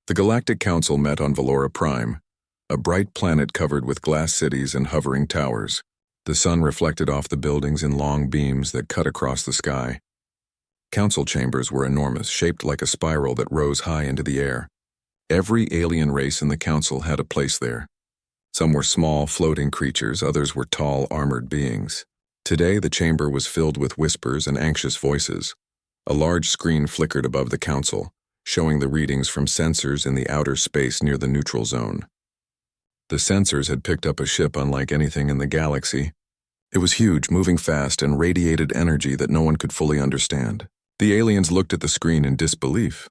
The Galactic Council met on Valora Prime, a bright planet covered with glass cities and hovering towers. The sun reflected off the buildings in long beams that cut across the sky. Council chambers were enormous, shaped like a spiral that rose high into the air. Every alien race in the council had a place there. Some were small, floating creatures, others were tall, armored beings. Today, the chamber was filled with whispers and anxious voices. A large screen flickered above the council, showing the readings from sensors in the outer space near the neutral zone. The sensors had picked up a ship unlike anything in the galaxy. It was huge, moving fast, and radiated energy that no one could fully understand. The aliens looked at the screen in disbelief.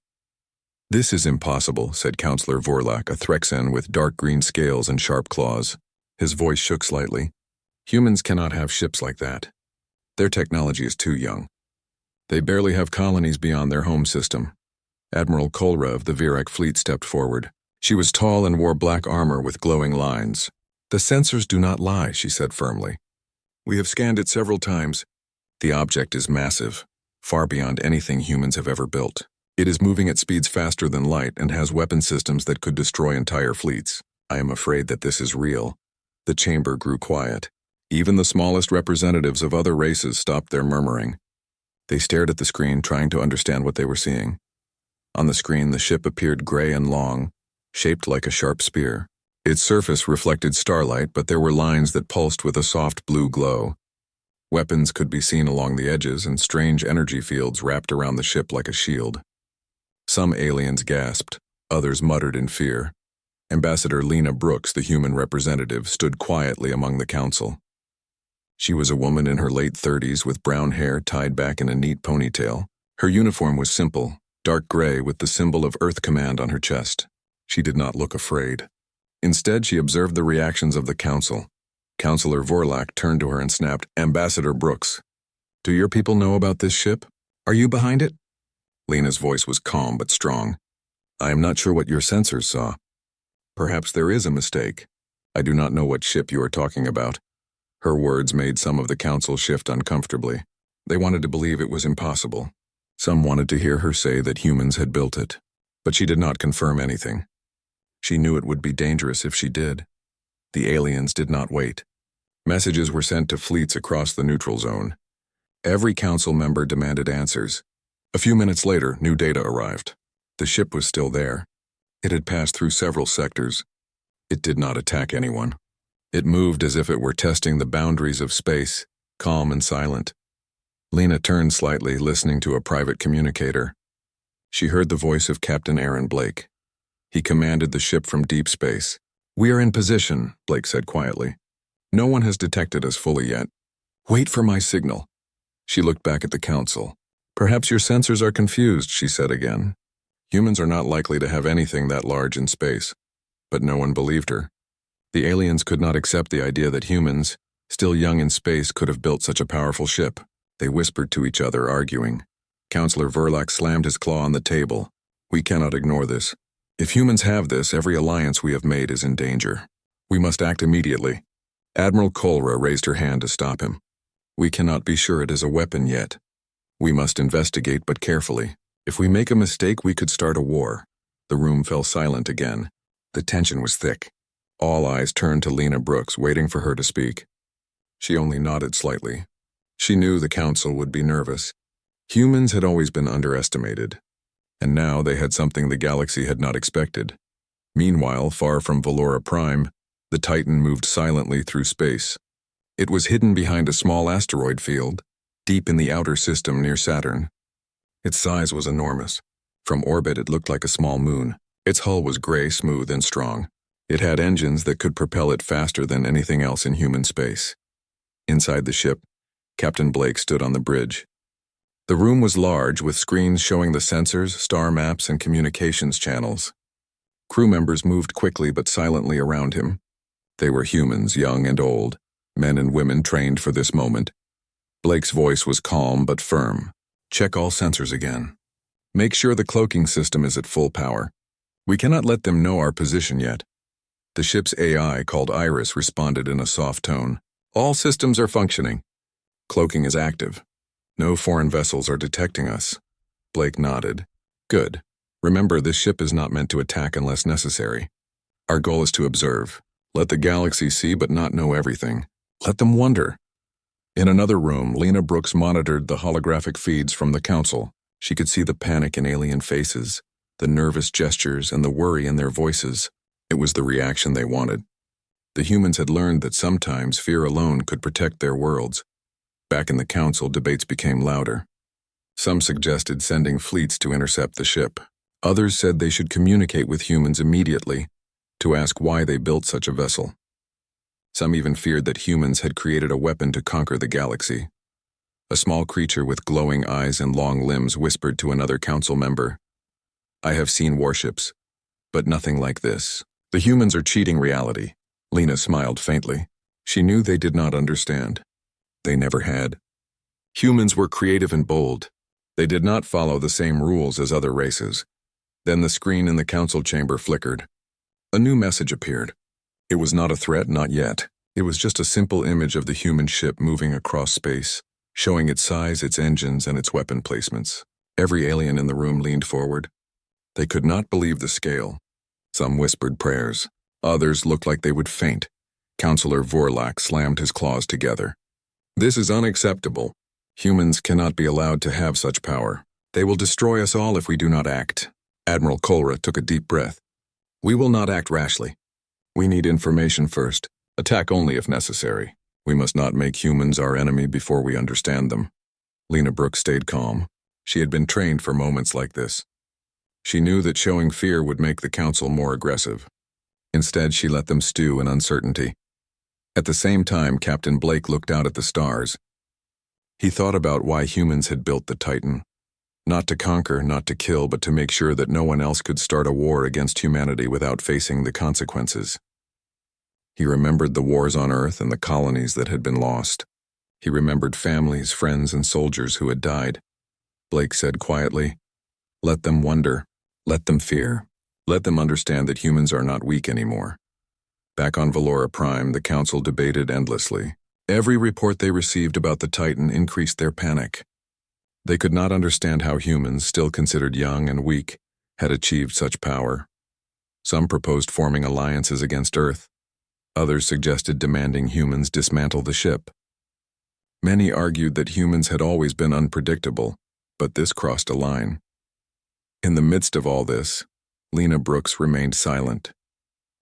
"This is impossible," said Counselor Vorlak, a Threxan with dark green scales and sharp claws. His voice shook slightly. "Humans cannot have ships like that. Their technology is too young. They barely have colonies beyond their home system." Admiral Kolra of the Virak fleet stepped forward. She was tall and wore black armor with glowing lines. "The sensors do not lie," she said firmly. "We have scanned it several times. The object is massive, far beyond anything humans have ever built. It is moving at speeds faster than light and has weapon systems that could destroy entire fleets. I am afraid that this is real." The chamber grew quiet. Even the smallest representatives of other races stopped their murmuring. They stared at the screen, trying to understand what they were seeing. On the screen, the ship appeared gray and long, shaped like a sharp spear. Its surface reflected starlight, but there were lines that pulsed with a soft blue glow. Weapons could be seen along the edges, and strange energy fields wrapped around the ship like a shield. Some aliens gasped, others muttered in fear. Ambassador Lena Brooks, the human representative, stood quietly among the council. She was a woman in her late 30s with brown hair tied back in a neat ponytail. Her uniform was simple, dark gray with the symbol of Earth Command on her chest. She did not look afraid. Instead, she observed the reactions of the council. Counselor Vorlak turned to her and snapped, "Ambassador Brooks, do your people know about this ship? Are you behind it?" Lena's voice was calm but strong. "I am not sure what your sensors saw. Perhaps there is a mistake. I do not know what ship you are talking about." Her words made some of the council shift uncomfortably. They wanted to believe it was impossible. Some wanted to hear her say that humans had built it, but she did not confirm anything. She knew it would be dangerous if she did. The aliens did not wait. Messages were sent to fleets across the neutral zone. Every council member demanded answers. A few minutes later, new data arrived. The ship was still there. It had passed through several sectors. It did not attack anyone. It moved as if it were testing the boundaries of space, calm and silent. Lena turned slightly, listening to a private communicator. She heard the voice of Captain Aaron Blake. He commanded the ship from deep space. "We are in position," Blake said quietly. "No one has detected us fully yet. Wait for my signal." She looked back at the council. "Perhaps your sensors are confused," she said again. Humans are not likely to have anything that large in space. But no one believed her. The aliens could not accept the idea that humans, still young in space, could have built such a powerful ship. They whispered to each other, arguing. Counselor Vorlak slammed his claw on the table. "We cannot ignore this. If humans have this, every alliance we have made is in danger. We must act immediately." Admiral Kolra raised her hand to stop him. "We cannot be sure it is a weapon yet. We must investigate, but carefully. If we make a mistake, we could start a war." The room fell silent again. The tension was thick. All eyes turned to Lena Brooks, waiting for her to speak. She only nodded slightly. She knew the council would be nervous. Humans had always been underestimated, and now they had something the galaxy had not expected. Meanwhile, far from Valora Prime, the Titan moved silently through space. It was hidden behind a small asteroid field, deep in the outer system near Saturn. Its size was enormous. From orbit, it looked like a small moon. Its hull was gray, smooth, and strong. It had engines that could propel it faster than anything else in human space. Inside the ship, Captain Blake stood on the bridge. The room was large, with screens showing the sensors, star maps, and communications channels. Crew members moved quickly but silently around him. They were humans, young and old, men and women trained for this moment. Blake's voice was calm but firm. "Check all sensors again. Make sure the cloaking system is at full power. We cannot let them know our position yet." The ship's AI, called Iris, responded in a soft tone. "All systems are functioning. Cloaking is active. No foreign vessels are detecting us." Blake nodded. "Good. Remember, this ship is not meant to attack unless necessary. Our goal is to observe. Let the galaxy see but not know everything. Let them wonder. In another room, Lena Brooks monitored the holographic feeds from the council. She could see the panic in alien faces, the nervous gestures, and the worry in their voices. It was the reaction they wanted. The humans had learned that sometimes fear alone could protect their worlds. Back in the council, debates became louder. Some suggested sending fleets to intercept the ship. Others said they should communicate with humans immediately to ask why they built such a vessel. Some even feared that humans had created a weapon to conquer the galaxy. A small creature with glowing eyes and long limbs whispered to another council member, "I have seen warships, but nothing like this. The humans are cheating reality." Lena smiled faintly. She knew they did not understand. They never had. Humans were creative and bold. They did not follow the same rules as other races. Then the screen in the council chamber flickered. A new message appeared. It was not a threat, not yet. It was just a simple image of the human ship moving across space, showing its size, its engines, and its weapon placements. Every alien in the room leaned forward. They could not believe the scale. Some whispered prayers. Others looked like they would faint. Counselor Vorlak slammed his claws together. "This is unacceptable. Humans cannot be allowed to have such power. They will destroy us all if we do not act." Admiral Kolra took a deep breath. "We will not act rashly. We need information first. Attack only if necessary. We must not make humans our enemy before we understand them." Lena Brooks stayed calm. She had been trained for moments like this. She knew that showing fear would make the council more aggressive. Instead, she let them stew in uncertainty. At the same time, Captain Blake looked out at the stars. He thought about why humans had built the Titan. Not to conquer, not to kill, but to make sure that no one else could start a war against humanity without facing the consequences. He remembered the wars on Earth and the colonies that had been lost. He remembered families, friends, and soldiers who had died. Blake said quietly, "Let them wonder. Let them fear. Let them understand that humans are not weak anymore." Back on Valora Prime, the council debated endlessly. Every report they received about the Titan increased their panic. They could not understand how humans, still considered young and weak, had achieved such power. Some proposed forming alliances against Earth. Others suggested demanding humans dismantle the ship. Many argued that humans had always been unpredictable, but this crossed a line. In the midst of all this, Lena Brooks remained silent.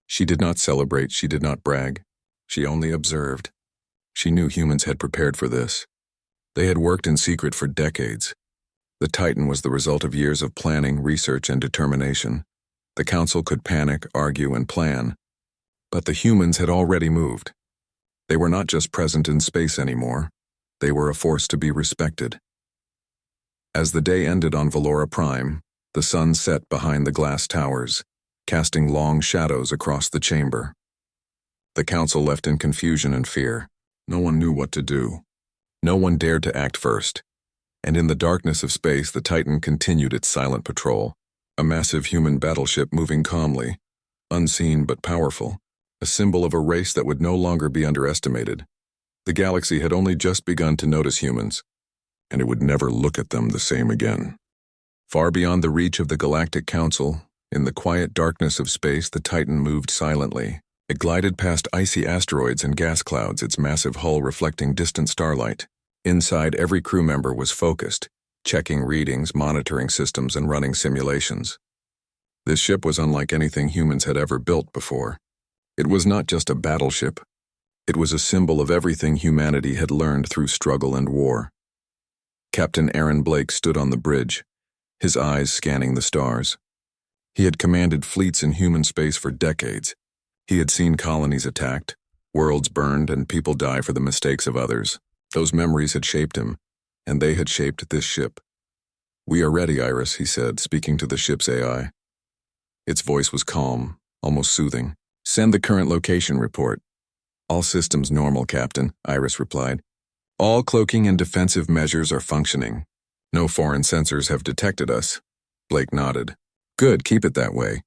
She did not celebrate, she did not brag. She only observed. She knew humans had prepared for this. They had worked in secret for decades. The Titan was the result of years of planning, research, and determination. The council could panic, argue, and plan. But the humans had already moved. They were not just present in space anymore. They were a force to be respected. As the day ended on Valora Prime, the sun set behind the glass towers, casting long shadows across the chamber. The council left in confusion and fear. No one knew what to do. No one dared to act first. And in the darkness of space, the Titan continued its silent patrol. A massive human battleship moving calmly, unseen but powerful, a symbol of a race that would no longer be underestimated. The galaxy had only just begun to notice humans, and it would never look at them the same again. Far beyond the reach of the Galactic Council, in the quiet darkness of space, the Titan moved silently. It glided past icy asteroids and gas clouds, its massive hull reflecting distant starlight. Inside, every crew member was focused, checking readings, monitoring systems, and running simulations. This ship was unlike anything humans had ever built before. It was not just a battleship. It was a symbol of everything humanity had learned through struggle and war. Captain Aaron Blake stood on the bridge, his eyes scanning the stars. He had commanded fleets in human space for decades. He had seen colonies attacked, worlds burned, and people die for the mistakes of others. Those memories had shaped him, and they had shaped this ship. "We are ready, Iris," he said, speaking to the ship's AI. Its voice was calm, almost soothing. "Send the current location report." "All systems normal, Captain," Iris replied. "All cloaking and defensive measures are functioning. No foreign sensors have detected us." Blake nodded. "Good, keep it that way.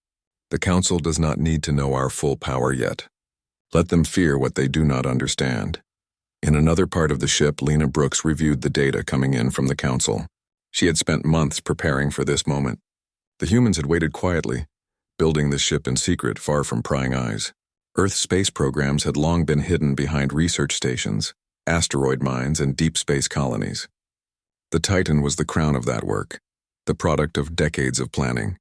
The Council does not need to know our full power yet. Let them fear what they do not understand." In another part of the ship, Lena Brooks reviewed the data coming in from the Council. She had spent months preparing for this moment. The humans had waited quietly, building the ship in secret far from prying eyes. Earth's space programs had long been hidden behind research stations, asteroid mines, and deep space colonies. The Titan was the crown of that work, the product of decades of planning.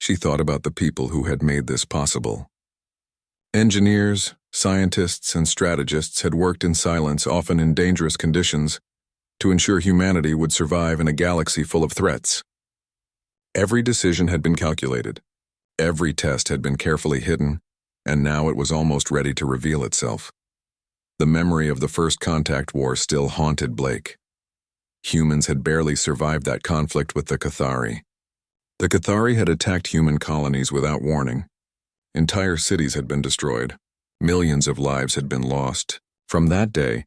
She thought about the people who had made this possible. Engineers, scientists, and strategists had worked in silence, often in dangerous conditions, to ensure humanity would survive in a galaxy full of threats. Every decision had been calculated. Every test had been carefully hidden, and now it was almost ready to reveal itself. The memory of the First Contact War still haunted Blake. Humans had barely survived that conflict with the Cathari. The Cathari had attacked human colonies without warning. Entire cities had been destroyed. Millions of lives had been lost. From that day,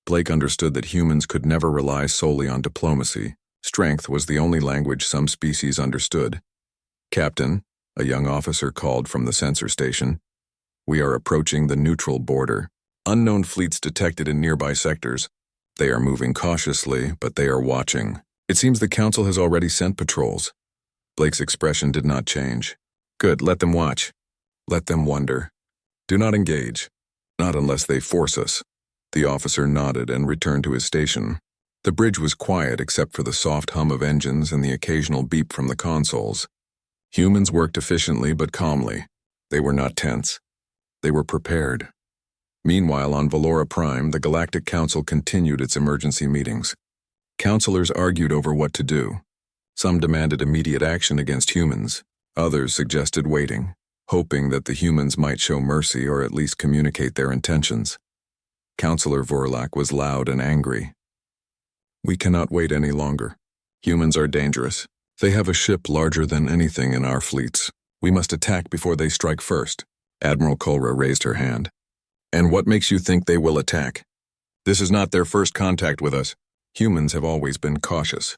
Blake understood that humans could never rely solely on diplomacy. Strength was the only language some species understood. "Captain," a young officer called from the sensor station, "we are approaching the neutral border. Unknown fleets detected in nearby sectors. They are moving cautiously, but they are watching. It seems the Council has already sent patrols." Blake's expression did not change. "Good, let them watch. Let them wonder. Do not engage. Not unless they force us." The officer nodded and returned to his station. The bridge was quiet except for the soft hum of engines and the occasional beep from the consoles. Humans worked efficiently but calmly. They were not tense. They were prepared. Meanwhile, on Valora Prime, the Galactic Council continued its emergency meetings. Councilors argued over what to do. Some demanded immediate action against humans. Others suggested waiting, hoping that the humans might show mercy or at least communicate their intentions. Councilor Vorlak was loud and angry. "We cannot wait any longer. Humans are dangerous. They have a ship larger than anything in our fleets. We must attack before they strike first." Admiral Kolra raised her hand. "And what makes you think they will attack? This is not their first contact with us. Humans have always been cautious.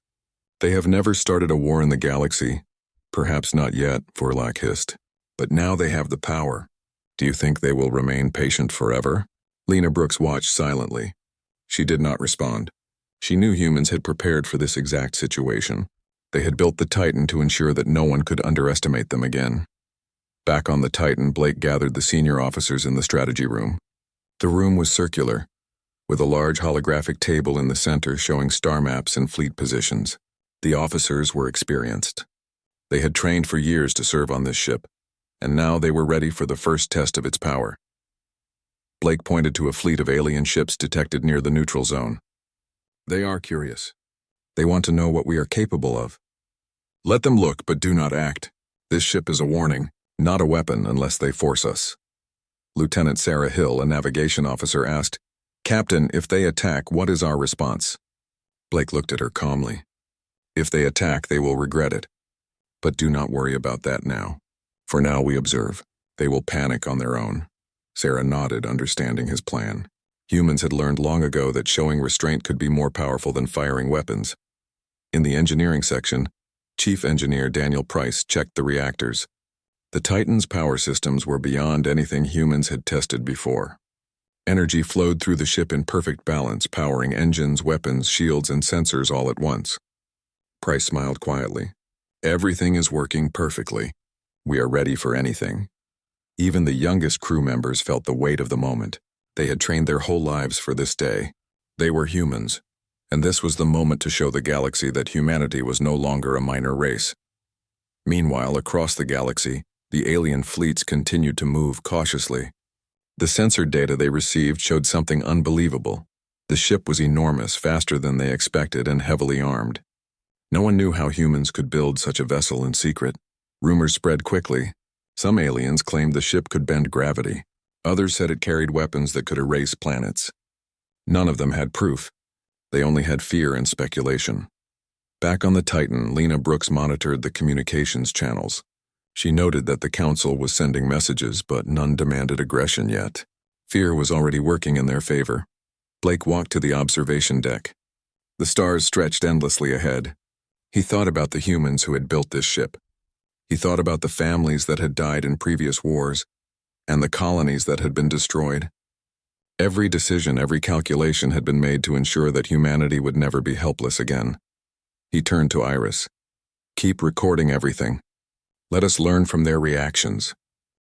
They have never started a war in the galaxy. Perhaps not yet," Vorlak hissed. "But now they have the power. Do you think they will remain patient forever?" Lena Brooks watched silently. She did not respond. She knew humans had prepared for this exact situation. They had built the Titan to ensure that no one could underestimate them again. Back on the Titan, Blake gathered the senior officers in the strategy room. The room was circular, with a large holographic table in the center showing star maps and fleet positions. The officers were experienced. They had trained for years to serve on this ship, and now they were ready for the first test of its power. Blake pointed to a fleet of alien ships detected near the neutral zone. "They are curious. They want to know what we are capable of. Let them look, but do not act. This ship is a warning, not a weapon unless they force us." Lieutenant Sarah Hill, a navigation officer, asked, "Captain, if they attack, what is our response?" Blake looked at her calmly. "If they attack, they will regret it. But do not worry about that now. For now we observe. They will panic on their own." Sarah nodded, understanding his plan. Humans had learned long ago that showing restraint could be more powerful than firing weapons. In the engineering section, Chief Engineer Daniel Price checked the reactors. The Titan's power systems were beyond anything humans had tested before. Energy flowed through the ship in perfect balance, powering engines, weapons, shields, and sensors all at once. Price smiled quietly. "Everything is working perfectly. We are ready for anything." Even the youngest crew members felt the weight of the moment. They had trained their whole lives for this day. They were humans, and this was the moment to show the galaxy that humanity was no longer a minor race. Meanwhile, across the galaxy, the alien fleets continued to move cautiously. The sensor data they received showed something unbelievable. The ship was enormous, faster than they expected, and heavily armed. No one knew how humans could build such a vessel in secret. Rumors spread quickly. Some aliens claimed the ship could bend gravity. Others said it carried weapons that could erase planets. None of them had proof. They only had fear and speculation. Back on the Titan, Lena Brooks monitored the communications channels. She noted that the Council was sending messages, but none demanded aggression yet. Fear was already working in their favor. Blake walked to the observation deck. The stars stretched endlessly ahead. He thought about the humans who had built this ship. He thought about the families that had died in previous wars, and the colonies that had been destroyed. Every decision, every calculation had been made to ensure that humanity would never be helpless again. He turned to Iris. Keep recording everything. Let us learn from their reactions.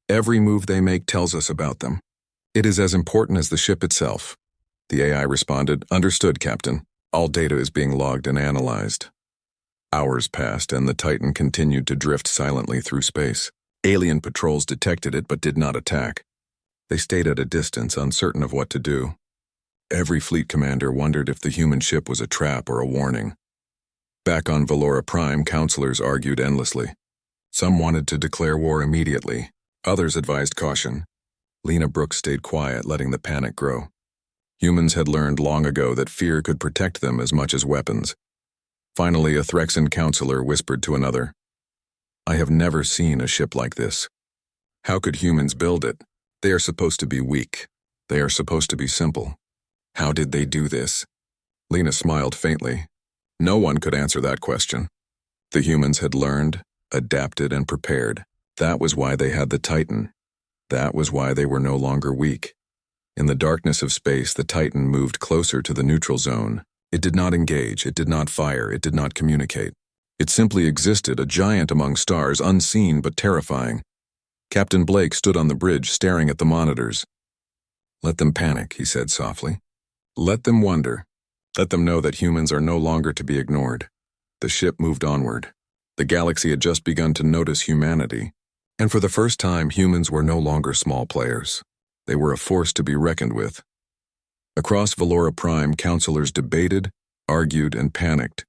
Every move they make tells us about them. It is as important as the ship itself. The AI responded, "Understood, Captain. All data is being logged and analyzed." Hours passed, and the Titan continued to drift silently through space. Alien patrols detected it but did not attack. They stayed at a distance, uncertain of what to do. Every fleet commander wondered if the human ship was a trap or a warning. Back on Valora Prime, counselors argued endlessly. Some wanted to declare war immediately. Others advised caution. Lena Brooks stayed quiet, letting the panic grow. Humans had learned long ago that fear could protect them as much as weapons. Finally, a Threxan counselor whispered to another, "I have never seen a ship like this. How could humans build it? They are supposed to be weak. They are supposed to be simple. How did they do this?" Lena smiled faintly. No one could answer that question. The humans had learned, adapted, and prepared. That was why they had the Titan. That was why they were no longer weak. In the darkness of space, the Titan moved closer to the neutral zone. It did not engage, it did not fire, it did not communicate. It simply existed, a giant among stars, unseen but terrifying. Captain Blake stood on the bridge, staring at the monitors. "Let them panic," he said softly. "Let them wonder. Let them know that humans are no longer to be ignored." The ship moved onward. The galaxy had just begun to notice humanity, and for the first time, humans were no longer small players. They were a force to be reckoned with. Across Valora Prime, counselors debated, argued, and panicked.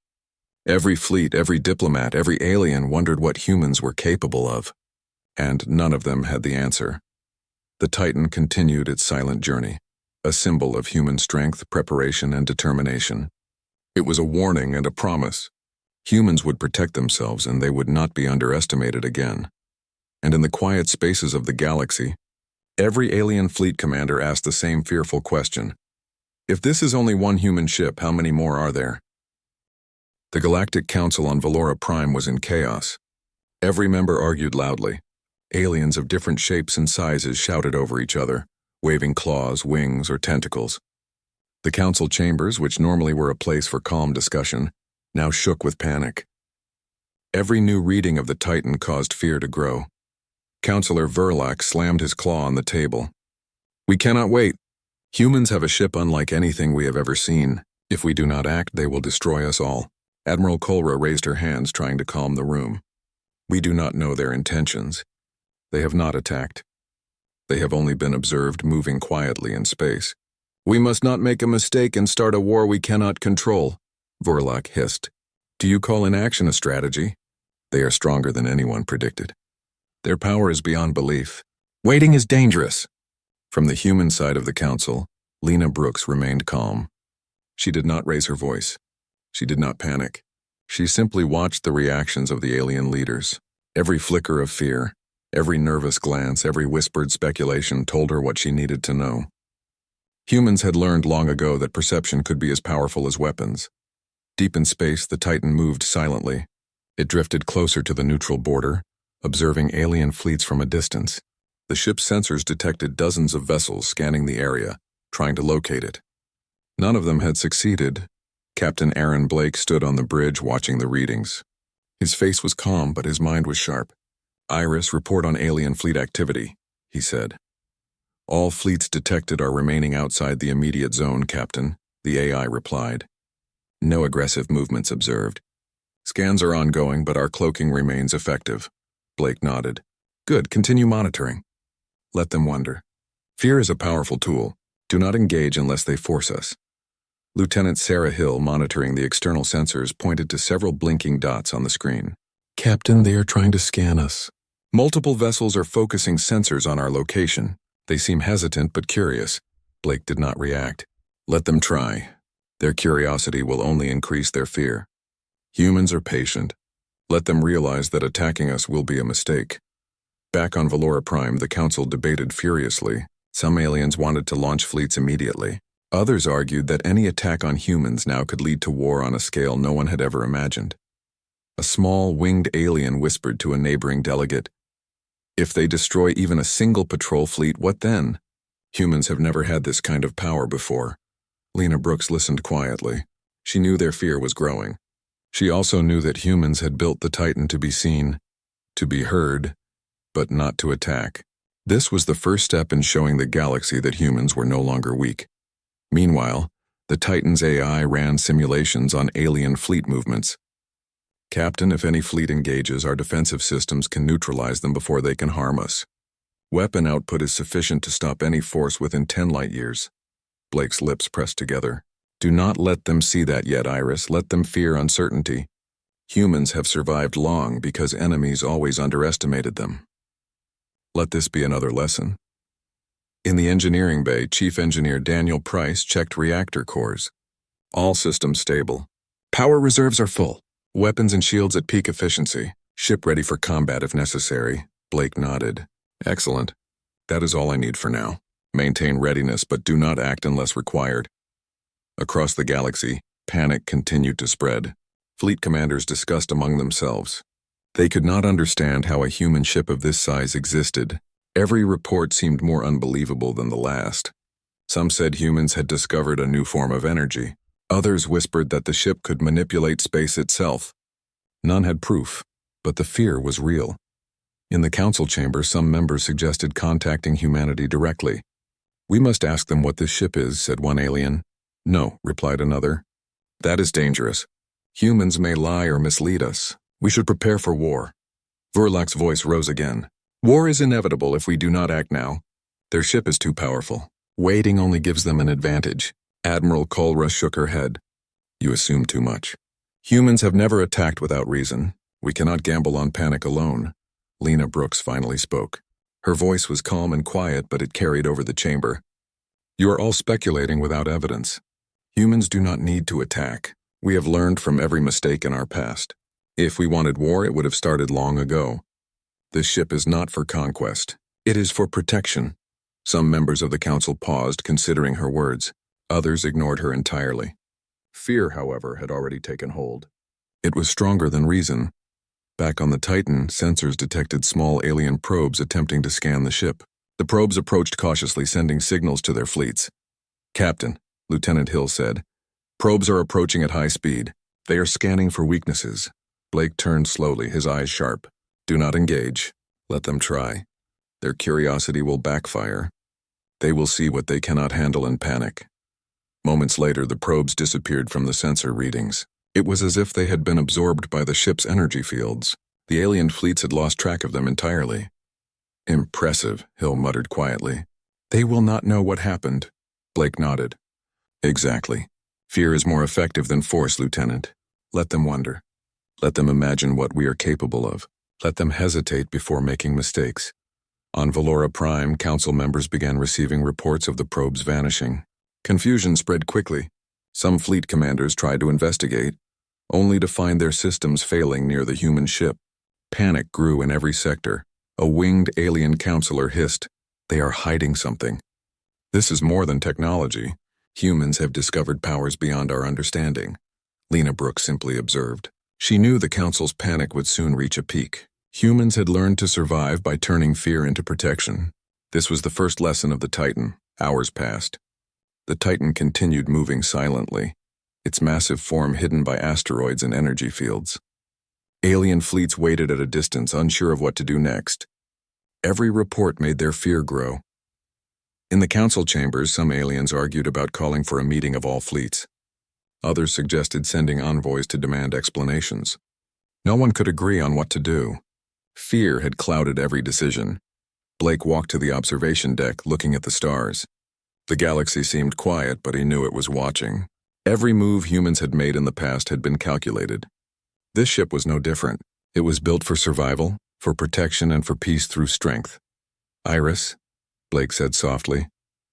Every fleet, every diplomat, every alien wondered what humans were capable of, and none of them had the answer. The Titan continued its silent journey, a symbol of human strength, preparation, and determination. It was a warning and a promise. Humans would protect themselves, and they would not be underestimated again. And in the quiet spaces of the galaxy, every alien fleet commander asked the same fearful question. If this is only one human ship, how many more are there? The Galactic Council on Valora Prime was in chaos. Every member argued loudly. Aliens of different shapes and sizes shouted over each other, waving claws, wings, or tentacles. The council chambers, which normally were a place for calm discussion, now shook with panic. Every new reading of the Titan caused fear to grow. Counselor Verlac slammed his claw on the table. "We cannot wait. Humans have a ship unlike anything we have ever seen. If we do not act, they will destroy us all." Admiral Kolra raised her hands, trying to calm the room. "We do not know their intentions. They have not attacked. They have only been observed moving quietly in space. We must not make a mistake and start a war we cannot control," Verlac hissed. "Do you call inaction a strategy?" "They are stronger than anyone predicted. Their power is beyond belief. Waiting is dangerous." From the human side of the council, Lena Brooks remained calm. She did not raise her voice. She did not panic. She simply watched the reactions of the alien leaders. Every flicker of fear, every nervous glance, every whispered speculation told her what she needed to know. Humans had learned long ago that perception could be as powerful as weapons. Deep in space, the Titan moved silently. It drifted closer to the neutral border, observing alien fleets from a distance. The ship's sensors detected dozens of vessels scanning the area, trying to locate it. None of them had succeeded. Captain Aaron Blake stood on the bridge watching the readings. His face was calm, but his mind was sharp. "Iris, report on alien fleet activity," he said. "All fleets detected are remaining outside the immediate zone, Captain," the AI replied. "No aggressive movements observed. Scans are ongoing, but our cloaking remains effective." Blake nodded. "Good, continue monitoring. Let them wonder. Fear is a powerful tool. Do not engage unless they force us." Lieutenant Sarah Hill, monitoring the external sensors, pointed to several blinking dots on the screen. "Captain, they are trying to scan us. Multiple vessels are focusing sensors on our location. They seem hesitant but curious." Blake did not react. "Let them try. Their curiosity will only increase their fear. Humans are patient. Let them realize that attacking us will be a mistake." Back on Valora Prime, the council debated furiously. Some aliens wanted to launch fleets immediately. Others argued that any attack on humans now could lead to war on a scale no one had ever imagined. A small, winged alien whispered to a neighboring delegate, "If they destroy even a single patrol fleet, what then? Humans have never had this kind of power before." Lena Brooks listened quietly. She knew their fear was growing. She also knew that humans had built the Titan to be seen, to be heard, but not to attack. This was the first step in showing the galaxy that humans were no longer weak. Meanwhile, the Titan's AI ran simulations on alien fleet movements. Captain, if any fleet engages, our defensive systems can neutralize them before they can harm us. Weapon output is sufficient to stop any force within 10 light years. Blake's lips pressed together. Do not let them see that yet, Iris. Let them fear uncertainty. Humans have survived long because enemies always underestimated them. Let this be another lesson. In the engineering bay, Chief Engineer Daniel Price checked reactor cores. All systems stable. Power reserves are full. Weapons and shields at peak efficiency. Ship ready for combat if necessary. Blake nodded. Excellent. That is all I need for now. Maintain readiness, but do not act unless required. Across the galaxy, panic continued to spread. Fleet commanders discussed among themselves. They could not understand how a human ship of this size existed. Every report seemed more unbelievable than the last. Some said humans had discovered a new form of energy. Others whispered that the ship could manipulate space itself. None had proof, but the fear was real. In the council chamber, some members suggested contacting humanity directly. We must ask them what this ship is, said one alien. No, replied another. That is dangerous. Humans may lie or mislead us. We should prepare for war. Verlac's voice rose again. War is inevitable if we do not act now. Their ship is too powerful. Waiting only gives them an advantage. Admiral Colra shook her head. You assume too much. Humans have never attacked without reason. We cannot gamble on panic alone. Lena Brooks finally spoke. Her voice was calm and quiet, but it carried over the chamber. You are all speculating without evidence. Humans do not need to attack. We have learned from every mistake in our past. If we wanted war, it would have started long ago. This ship is not for conquest. It is for protection. Some members of the council paused, considering her words. Others ignored her entirely. Fear, however, had already taken hold. It was stronger than reason. Back on the Titan, sensors detected small alien probes attempting to scan the ship. The probes approached cautiously, sending signals to their fleets. Captain, Lieutenant Hill said, probes are approaching at high speed. They are scanning for weaknesses. Blake turned slowly, his eyes sharp. Do not engage. Let them try. Their curiosity will backfire. They will see what they cannot handle and panic. Moments later, the probes disappeared from the sensor readings. It was as if they had been absorbed by the ship's energy fields. The alien fleets had lost track of them entirely. Impressive, Hill muttered quietly. They will not know what happened. Blake nodded. Exactly. Fear is more effective than force, Lieutenant. Let them wonder. Let them imagine what we are capable of. Let them hesitate before making mistakes. On Valora Prime, council members began receiving reports of the probes vanishing. Confusion spread quickly. Some fleet commanders tried to investigate, only to find their systems failing near the human ship. Panic grew in every sector. A winged alien counselor hissed, "They are hiding something." This is more than technology. Humans have discovered powers beyond our understanding. Lena Brooks simply observed. She knew the council's panic would soon reach a peak. Humans had learned to survive by turning fear into protection. This was the first lesson of the Titan. Hours passed. The Titan continued moving silently, its massive form hidden by asteroids and energy fields. Alien fleets waited at a distance, unsure of what to do next. Every report made their fear grow. In the council chambers, some aliens argued about calling for a meeting of all fleets. Others suggested sending envoys to demand explanations. No one could agree on what to do. Fear had clouded every decision. Blake walked to the observation deck, looking at the stars. The galaxy seemed quiet, but he knew it was watching. Every move humans had made in the past had been calculated. This ship was no different. It was built for survival, for protection, and for peace through strength. Iris, Blake said softly,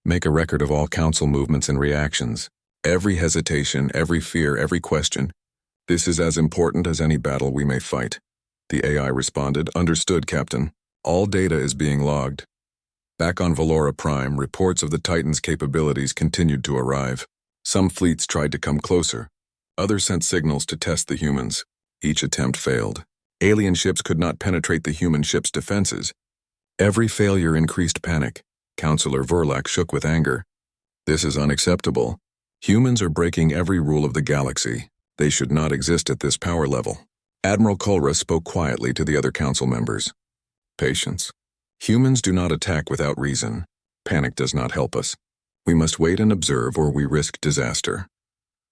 make a record of all council movements and reactions. Every hesitation, every fear, every question. This is as important as any battle we may fight. The AI responded, Understood, Captain. All data is being logged. Back on Valora Prime, reports of the Titan's capabilities continued to arrive. Some fleets tried to come closer. Others sent signals to test the humans. Each attempt failed. Alien ships could not penetrate the human ship's defenses. Every failure increased panic. Counselor Verlac shook with anger. This is unacceptable. Humans are breaking every rule of the galaxy. They should not exist at this power level. Admiral Kulra spoke quietly to the other council members. Patience. Humans do not attack without reason. Panic does not help us. We must wait and observe or we risk disaster.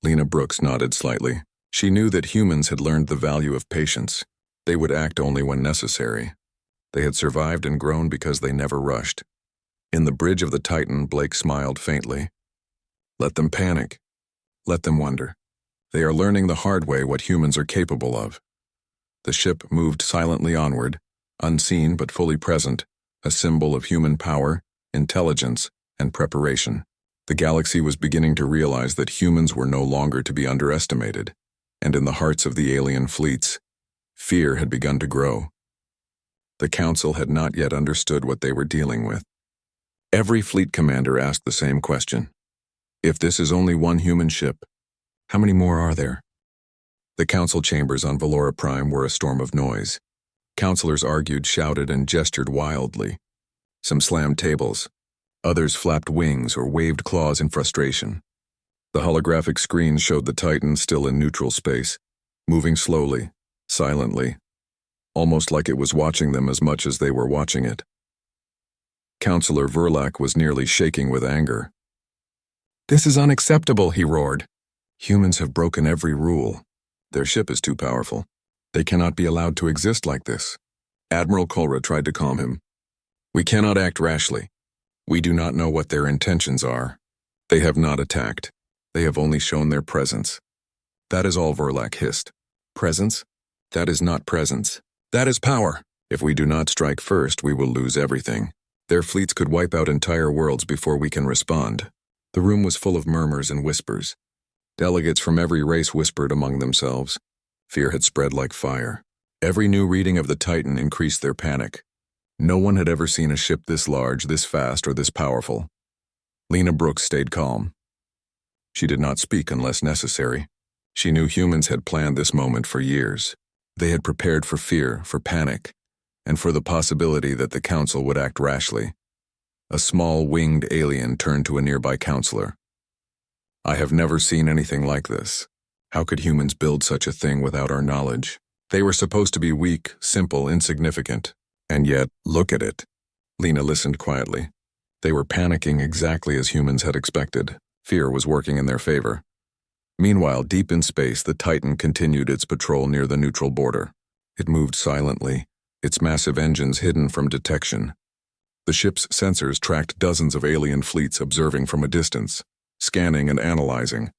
Lena Brooks nodded slightly. She knew that humans had learned the value of patience. They would act only when necessary. They had survived and grown because they never rushed. In the bridge of the Titan, Blake smiled faintly. Let them panic. Let them wonder. They are learning the hard way what humans are capable of. The ship moved silently onward, unseen but fully present, a symbol of human power, intelligence, and preparation. The galaxy was beginning to realize that humans were no longer to be underestimated, and in the hearts of the alien fleets, fear had begun to grow. The Council had not yet understood what they were dealing with. Every fleet commander asked the same question. If this is only one human ship, how many more are there? The council chambers on Valora Prime were a storm of noise. Councilors argued, shouted, and gestured wildly. Some slammed tables. Others flapped wings or waved claws in frustration. The holographic screen showed the Titan still in neutral space, moving slowly, silently, almost like it was watching them as much as they were watching it. Councillor Verlac was nearly shaking with anger. "This is unacceptable," he roared. "Humans have broken every rule. Their ship is too powerful. They cannot be allowed to exist like this." Admiral Kulra tried to calm him. "We cannot act rashly. We do not know what their intentions are. They have not attacked. They have only shown their presence." "That is all," Verlac hissed. "Presence? That is not presence. That is power. If we do not strike first, we will lose everything. Their fleets could wipe out entire worlds before we can respond." The room was full of murmurs and whispers. Delegates from every race whispered among themselves. Fear had spread like fire. Every new reading of the Titan increased their panic. No one had ever seen a ship this large, this fast, or this powerful. Lena Brooks stayed calm. She did not speak unless necessary. She knew humans had planned this moment for years. They had prepared for fear, for panic, and for the possibility that the council would act rashly. A small winged alien turned to a nearby counselor. "I have never seen anything like this. How could humans build such a thing without our knowledge? They were supposed to be weak, simple, insignificant. And yet, look at it." Lena listened quietly. They were panicking exactly as humans had expected. Fear was working in their favor. Meanwhile, deep in space, the Titan continued its patrol near the neutral border. It moved silently, its massive engines hidden from detection. The ship's sensors tracked dozens of alien fleets observing from a distance, scanning and analyzing,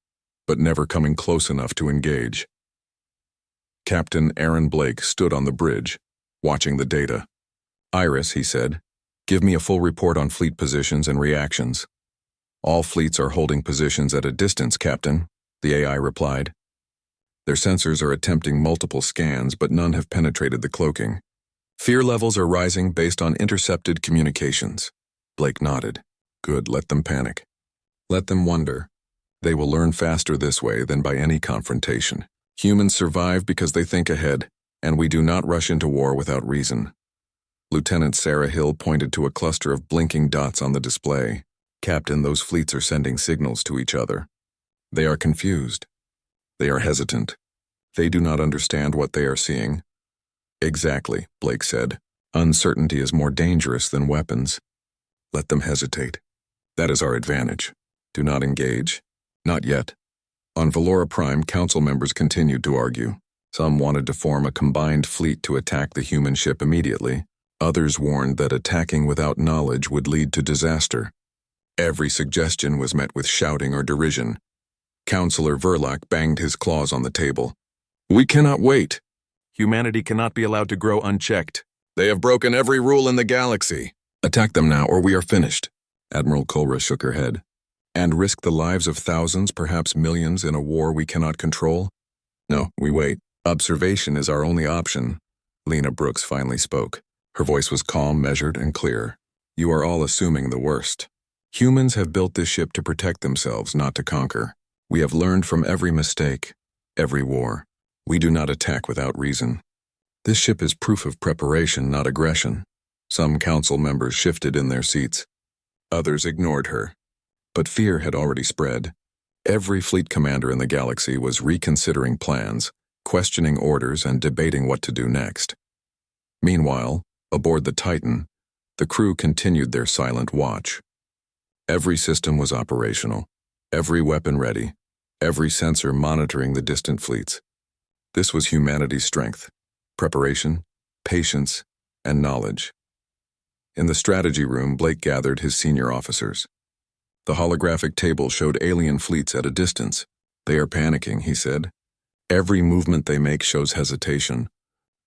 but never coming close enough to engage. Captain Aaron Blake stood on the bridge, watching the data. "Iris," he said, "give me a full report on fleet positions and reactions." "All fleets are holding positions at a distance, Captain," the AI replied. "Their sensors are attempting multiple scans, but none have penetrated the cloaking. Fear levels are rising based on intercepted communications." Blake nodded. "Good, let them panic. Let them wonder. They will learn faster this way than by any confrontation. Humans survive because they think ahead, and we do not rush into war without reason." Lieutenant Sarah Hill pointed to a cluster of blinking dots on the display. "Captain, those fleets are sending signals to each other. They are confused. They are hesitant. They do not understand what they are seeing." "Exactly," Blake said. "Uncertainty is more dangerous than weapons. Let them hesitate. That is our advantage. Do not engage. Not yet." On Valora Prime, council members continued to argue. Some wanted to form a combined fleet to attack the human ship immediately. Others warned that attacking without knowledge would lead to disaster. Every suggestion was met with shouting or derision. Councillor Verlac banged his claws on the table. "We cannot wait. Humanity cannot be allowed to grow unchecked. They have broken every rule in the galaxy. Attack them now, or we are finished." Admiral Kulra shook her head. "And risk the lives of thousands, perhaps millions, in a war we cannot control? No, we wait. Observation is our only option." Lena Brooks finally spoke. Her voice was calm, measured, and clear. "You are all assuming the worst. Humans have built this ship to protect themselves, not to conquer. We have learned from every mistake, every war. We do not attack without reason. This ship is proof of preparation, not aggression." Some council members shifted in their seats. Others ignored her. But fear had already spread. Every fleet commander in the galaxy was reconsidering plans, questioning orders, and debating what to do next. Meanwhile, aboard the Titan, the crew continued their silent watch. Every system was operational, every weapon ready, every sensor monitoring the distant fleets. This was humanity's strength: preparation, patience, and knowledge. In the strategy room, Blake gathered his senior officers. The holographic table showed alien fleets at a distance. "They are panicking," he said. "Every movement they make shows hesitation.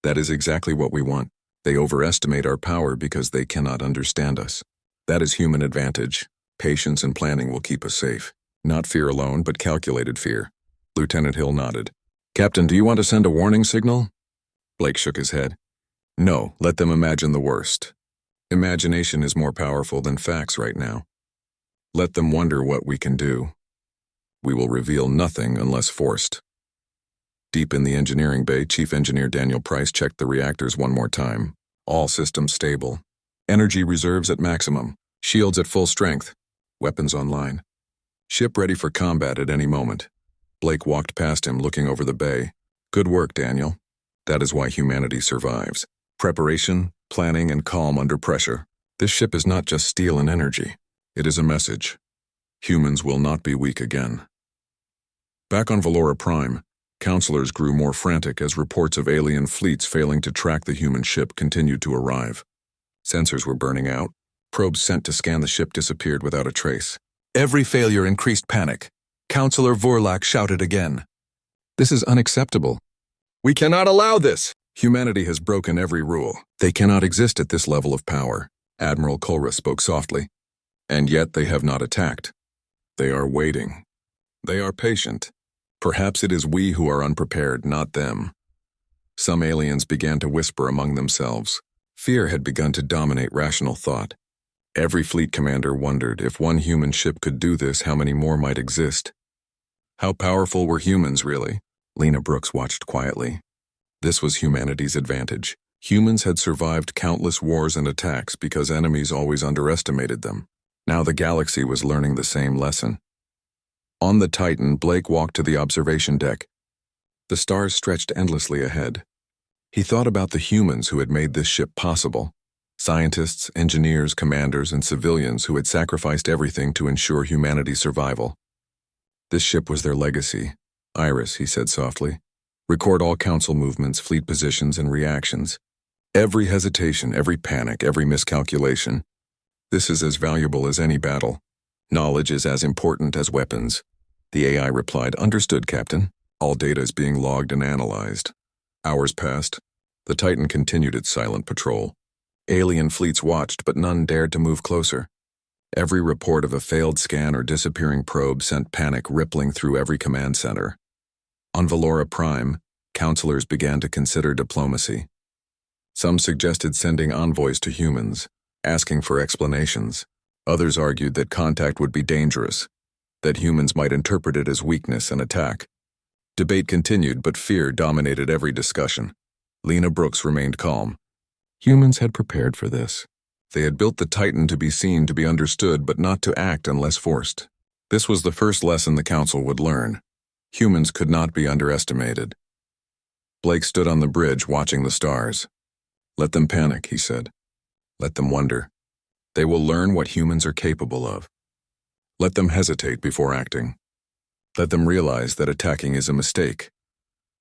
That is exactly what we want. They overestimate our power because they cannot understand us. That is human advantage. Patience and planning will keep us safe. Not fear alone, but calculated fear." Lieutenant Hill nodded. "Captain, do you want to send a warning signal?" Blake shook his head. "No, let them imagine the worst. Imagination is more powerful than facts right now. Let them wonder what we can do. We will reveal nothing unless forced." Deep in the engineering bay, Chief Engineer Daniel Price checked the reactors one more time. All systems stable. Energy reserves at maximum. Shields at full strength. Weapons online. Ship ready for combat at any moment. Blake walked past him, looking over the bay. "Good work, Daniel. That is why humanity survives. Preparation, planning, and calm under pressure. This ship is not just steel and energy. It is a message. Humans will not be weak again." Back on Valora Prime, counselors grew more frantic as reports of alien fleets failing to track the human ship continued to arrive. Sensors were burning out. Probes sent to scan the ship disappeared without a trace. Every failure increased panic. Counselor Vorlak shouted again. "This is unacceptable. We cannot allow this. Humanity has broken every rule. They cannot exist at this level of power." Admiral Kolra spoke softly. "And yet they have not attacked. They are waiting. They are patient. Perhaps it is we who are unprepared, not them." Some aliens began to whisper among themselves. Fear had begun to dominate rational thought. Every fleet commander wondered, if one human ship could do this, how many more might exist? How powerful were humans, really? Lena Brooks watched quietly. This was humanity's advantage. Humans had survived countless wars and attacks because enemies always underestimated them. Now the galaxy was learning the same lesson. On the Titan, Blake walked to the observation deck. The stars stretched endlessly ahead. He thought about the humans who had made this ship possible. Scientists, engineers, commanders, and civilians who had sacrificed everything to ensure humanity's survival. This ship was their legacy. "Iris," he said softly, "record all council movements, fleet positions, and reactions. Every hesitation, every panic, every miscalculation. This is as valuable as any battle. Knowledge is as important as weapons." The AI replied, "Understood, Captain. All data is being logged and analyzed." Hours passed. The Titan continued its silent patrol. Alien fleets watched, but none dared to move closer. Every report of a failed scan or disappearing probe sent panic rippling through every command center. On Valora Prime, counselors began to consider diplomacy. Some suggested sending envoys to humans, asking for explanations. Others argued that contact would be dangerous, that humans might interpret it as weakness and attack. Debate continued, but fear dominated every discussion. Lena Brooks remained calm. Humans had prepared for this. They had built the Titan to be seen, to be understood, but not to act unless forced. This was the first lesson the Council would learn. Humans could not be underestimated. Blake stood on the bridge watching the stars. "Let them panic," he said. "Let them wonder. They will learn what humans are capable of. Let them hesitate before acting. Let them realize that attacking is a mistake."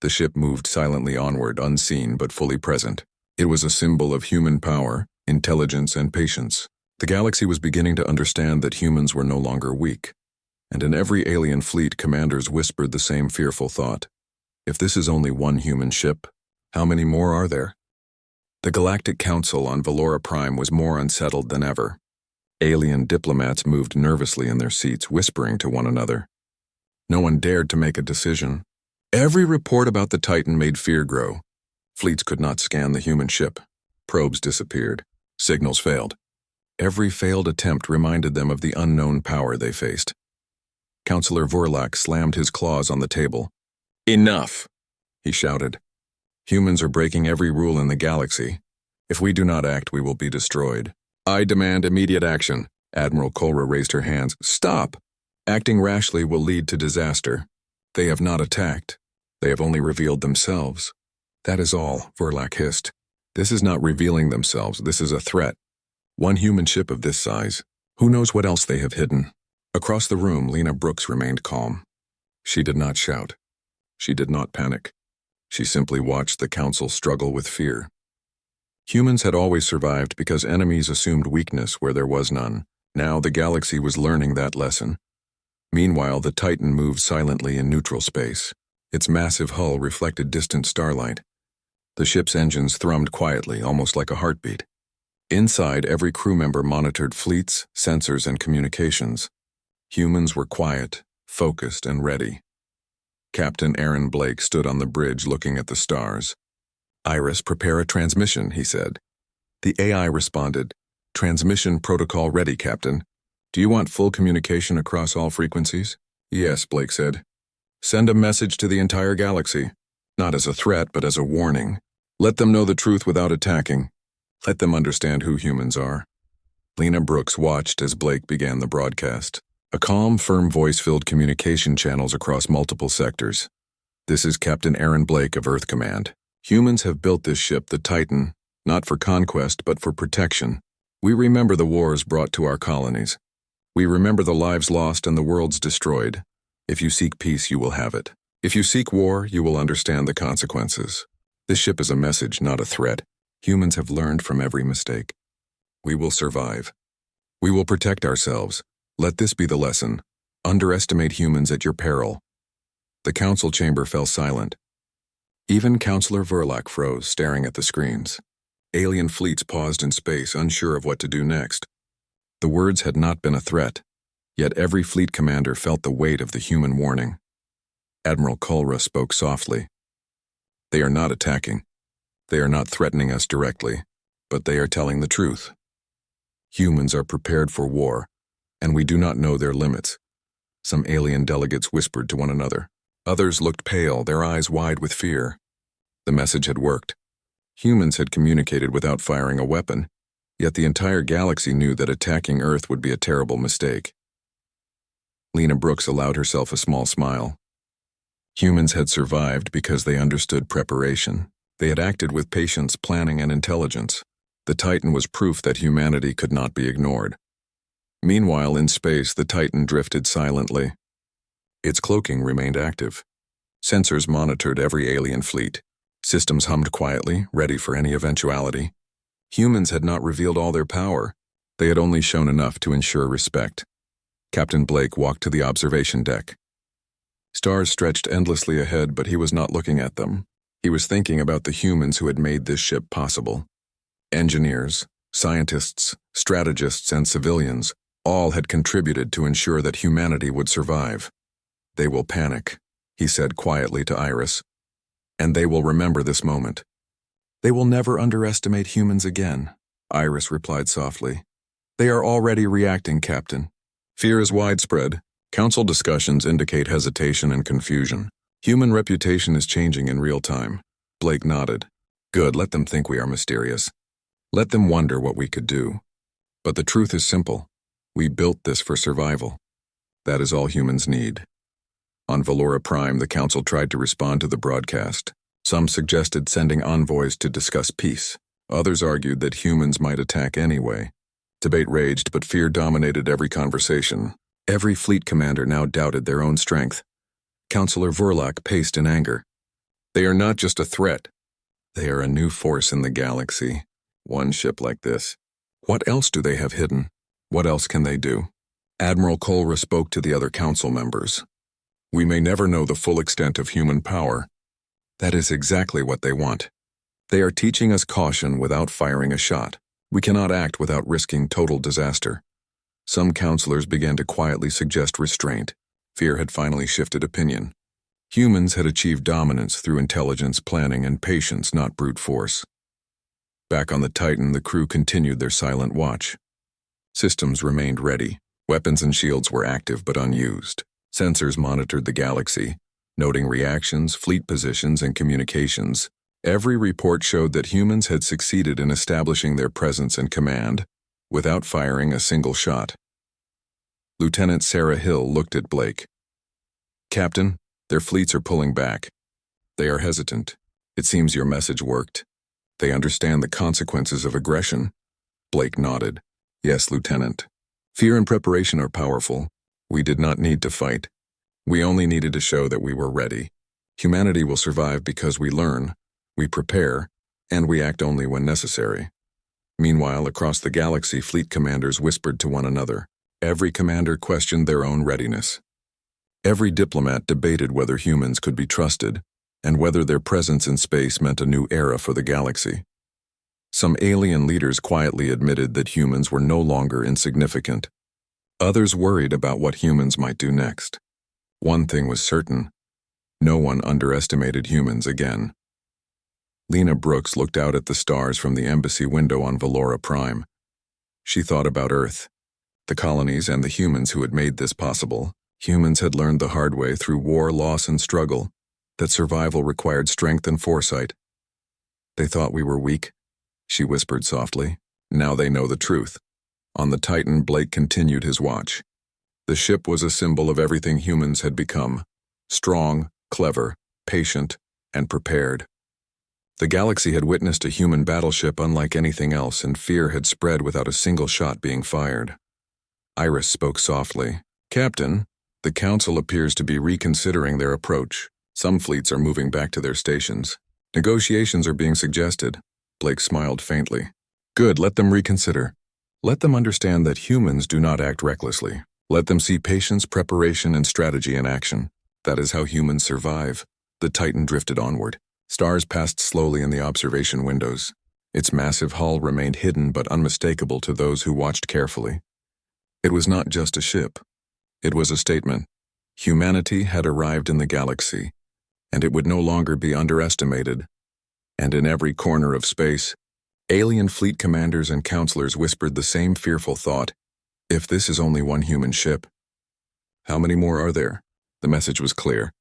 The ship moved silently onward, unseen but fully present. It was a symbol of human power, intelligence, and patience. The galaxy was beginning to understand that humans were no longer weak. And in every alien fleet, commanders whispered the same fearful thought. If this is only one human ship, how many more are there? The Galactic Council on Valora Prime was more unsettled than ever. Alien diplomats moved nervously in their seats, whispering to one another. No one dared to make a decision. Every report about the Titan made fear grow. Fleets could not scan the human ship. Probes disappeared. Signals failed. Every failed attempt reminded them of the unknown power they faced. Counselor Vorlak slammed his claws on the table. "Enough!" he shouted. "Humans are breaking every rule in the galaxy. If we do not act, we will be destroyed. I demand immediate action." Admiral Kolra raised her hands. "Stop! Acting rashly will lead to disaster. They have not attacked. They have only revealed themselves. That is all, Verlac hissed. This is not revealing themselves, this is a threat. One human ship of this size. Who knows what else they have hidden? Across the room, Lena Brooks remained calm. She did not shout. She did not panic. She simply watched the council struggle with fear. Humans had always survived because enemies assumed weakness where there was none. Now the galaxy was learning that lesson. Meanwhile, the Titan moved silently in neutral space. Its massive hull reflected distant starlight. The ship's engines thrummed quietly, almost like a heartbeat. Inside, every crew member monitored fleets, sensors, and communications. Humans were quiet, focused, and ready. Captain Aaron Blake stood on the bridge looking at the stars. "Iris, prepare a transmission," he said. The AI responded, "Transmission protocol ready, Captain. Do you want full communication across all frequencies?" "Yes," Blake said. "Send a message to the entire galaxy. Not as a threat, but as a warning. Let them know the truth without attacking. Let them understand who humans are." Lena Brooks watched as Blake began the broadcast. A calm, firm voice filled communication channels across multiple sectors. "This is Captain Aaron Blake of Earth Command. Humans have built this ship, the Titan, not for conquest, but for protection. We remember the wars brought to our colonies. We remember the lives lost and the worlds destroyed. If you seek peace, you will have it. If you seek war, you will understand the consequences. This ship is a message, not a threat. Humans have learned from every mistake. We will survive. We will protect ourselves. Let this be the lesson. Underestimate humans at your peril." The council chamber fell silent. Even Counselor Verlac froze, staring at the screens. Alien fleets paused in space, unsure of what to do next. The words had not been a threat, yet every fleet commander felt the weight of the human warning. Admiral Kulra spoke softly. "They are not attacking. They are not threatening us directly, but they are telling the truth. Humans are prepared for war, and we do not know their limits." Some alien delegates whispered to one another. Others looked pale, their eyes wide with fear. The message had worked. Humans had communicated without firing a weapon, yet the entire galaxy knew that attacking Earth would be a terrible mistake. Lena Brooks allowed herself a small smile. Humans had survived because they understood preparation. They had acted with patience, planning, and intelligence. The Titan was proof that humanity could not be ignored. Meanwhile, in space, the Titan drifted silently. Its cloaking remained active. Sensors monitored every alien fleet. Systems hummed quietly, ready for any eventuality. Humans had not revealed all their power. They had only shown enough to ensure respect. Captain Blake walked to the observation deck. Stars stretched endlessly ahead, but he was not looking at them. He was thinking about the humans who had made this ship possible. Engineers, scientists, strategists, and civilians all had contributed to ensure that humanity would survive. "They will panic," he said quietly to Iris, "and they will remember this moment. They will never underestimate humans again," Iris replied softly. "They are already reacting, Captain. Fear is widespread. Council discussions indicate hesitation and confusion. Human reputation is changing in real time." Blake nodded. "Good, let them think we are mysterious. Let them wonder what we could do. But the truth is simple. We built this for survival. That is all humans need." On Valora Prime, the Council tried to respond to the broadcast. Some suggested sending envoys to discuss peace. Others argued that humans might attack anyway. Debate raged, but fear dominated every conversation. Every fleet commander now doubted their own strength. Counselor Verlac paced in anger. "They are not just a threat. They are a new force in the galaxy. One ship like this. What else do they have hidden? What else can they do?" Admiral Kulra spoke to the other council members. "We may never know the full extent of human power. That is exactly what they want. They are teaching us caution without firing a shot. We cannot act without risking total disaster." Some counselors began to quietly suggest restraint. Fear had finally shifted opinion. Humans had achieved dominance through intelligence, planning, and patience, not brute force. Back on the Titan, the crew continued their silent watch. Systems remained ready. Weapons and shields were active but unused. Sensors monitored the galaxy, noting reactions, fleet positions, and communications. Every report showed that humans had succeeded in establishing their presence and command, without firing a single shot. Lieutenant Sarah Hill looked at Blake. "Captain, their fleets are pulling back. They are hesitant. It seems your message worked. They understand the consequences of aggression." Blake nodded. "Yes, Lieutenant. Fear and preparation are powerful. We did not need to fight. We only needed to show that we were ready. Humanity will survive because we learn, we prepare, and we act only when necessary." Meanwhile, across the galaxy, fleet commanders whispered to one another. Every commander questioned their own readiness. Every diplomat debated whether humans could be trusted, and whether their presence in space meant a new era for the galaxy. Some alien leaders quietly admitted that humans were no longer insignificant. Others worried about what humans might do next. One thing was certain: no one underestimated humans again. Lena Brooks looked out at the stars from the embassy window on Valora Prime. She thought about Earth, the colonies, and the humans who had made this possible. Humans had learned the hard way through war, loss, and struggle that survival required strength and foresight. "They thought we were weak," she whispered softly. "Now they know the truth." On the Titan, Blake continued his watch. The ship was a symbol of everything humans had become: strong, clever, patient, and prepared. The galaxy had witnessed a human battleship unlike anything else, and fear had spread without a single shot being fired. Iris spoke softly. "Captain, the Council appears to be reconsidering their approach. Some fleets are moving back to their stations. Negotiations are being suggested." Blake smiled faintly. "Good, let them reconsider. Let them understand that humans do not act recklessly. Let them see patience, preparation, and strategy in action. That is how humans survive." The Titan drifted onward. Stars passed slowly in the observation windows. Its massive hull remained hidden but unmistakable to those who watched carefully. It was not just a ship. It was a statement. Humanity had arrived in the galaxy, and it would no longer be underestimated. And in every corner of space, alien fleet commanders and counselors whispered the same fearful thought: if this is only one human ship, how many more are there? The message was clear.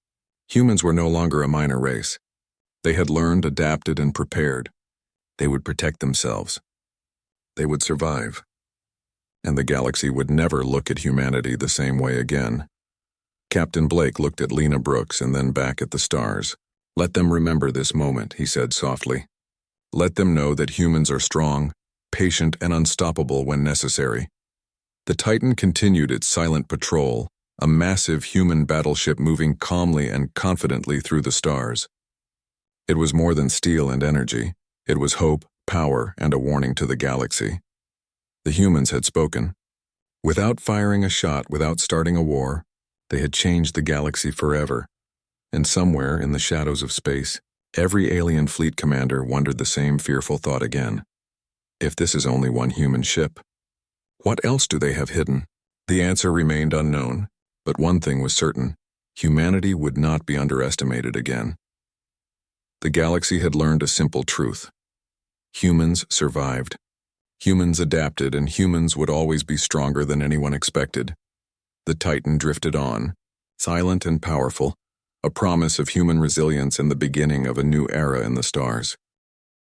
Humans were no longer a minor race. They had learned, adapted, and prepared. They would protect themselves. They would survive. And the galaxy would never look at humanity the same way again. Captain Blake looked at Lena Brooks and then back at the stars. "Let them remember this moment," he said softly. "Let them know that humans are strong, patient, and unstoppable when necessary." The Titan continued its silent patrol, a massive human battleship moving calmly and confidently through the stars. It was more than steel and energy. It was hope, power, and a warning to the galaxy. The humans had spoken. Without firing a shot, without starting a war, they had changed the galaxy forever. And somewhere in the shadows of space, every alien fleet commander wondered the same fearful thought again. If this is only one human ship, what else do they have hidden? The answer remained unknown, but one thing was certain: humanity would not be underestimated again. The galaxy had learned a simple truth. Humans survived. Humans adapted, and humans would always be stronger than anyone expected. The Titan drifted on, silent and powerful, a promise of human resilience and the beginning of a new era in the stars.